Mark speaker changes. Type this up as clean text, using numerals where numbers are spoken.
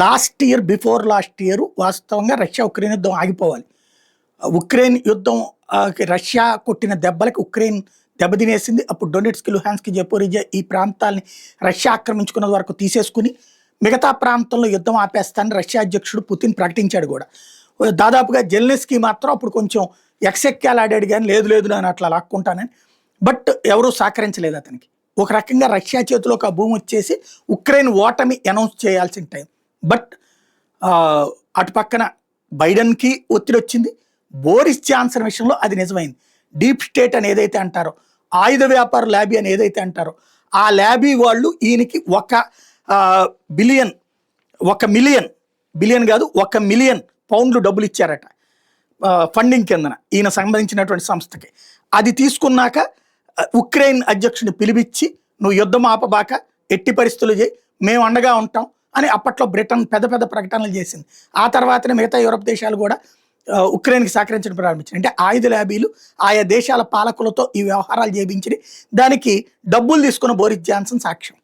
Speaker 1: Last year before last year వాస్తవంగా Russia Ukraine యుద్ధం ఆగిపోవాలి. ఉక్రెయిన్ యుద్ధం రష్యా కొట్టిన దెబ్బలకి ఉక్రెయిన్ దెబ్బతినేసింది. అప్పుడు డొనెట్స్కి, లుహాన్స్కి, జపోరిజియా ఈ ప్రాంతాలని రష్యా ఆక్రమించుకున్న వరకు తీసేసుకుని మిగతా ప్రాంతంలో యుద్ధం ఆపేస్తానని రష్యా అధ్యక్షుడు పుతిన్ ప్రకటించాడు కూడా. దాదాపుగా జెలెన్స్కీ మాత్రం అప్పుడు కొంచెం ఎక్సెక్కాలాడాడు కానీ లేదు లేదు నేను అట్లా లాక్కుంటానని. బట్ ఎవరూ సహకరించలేదు అతనికి. ఒక రకంగా రష్యా చేతిలోకి ఆ భూమి వచ్చేసి ఉక్రెయిన్ ఓటమి అనౌన్స్ చేయాల్సిన టైం. బట్ అటు పక్కన బైడెన్కి ఒత్తిడి వచ్చింది. బోరిస్ జాన్సన్ విషయంలో అది నిజమైంది. డీప్ స్టేట్ అని ఏదైతే అంటారో, ఆయుధ వ్యాపార ల్యాబీ అని ఏదైతే అంటారో, ఆ ల్యాబీ వాళ్ళు ఈయనకి $1 మిలియన్ పౌండ్లు డబ్బులు ఇచ్చారట ఫండింగ్ కిందన ఈయన సంబంధించినటువంటి సంస్థకి. అది తీసుకున్నాక ఉక్రెయిన్ అధ్యక్షుడిని పిలిపించి నువ్వు యుద్ధం ఆపబాక, ఎట్టి పరిస్థితులు చేయి, మేము అండగా ఉంటాం అని అప్పట్లో బ్రిటన్ పెద్ద పెద్ద ప్రకటనలు చేసింది. ఆ తర్వాతనే మిగతా యూరప్ దేశాలు కూడా ఉక్రెయిన్కి సహకరించడం ప్రారంభించారు. అంటే ఆయుధ ల్యాబీలు ఆయా దేశాల పాలకులతో ఈ వ్యవహారాలు చేయించి దానికి డబ్బులు తీసుకున్న బోరిస్ జాన్సన్ సాక్ష్యం.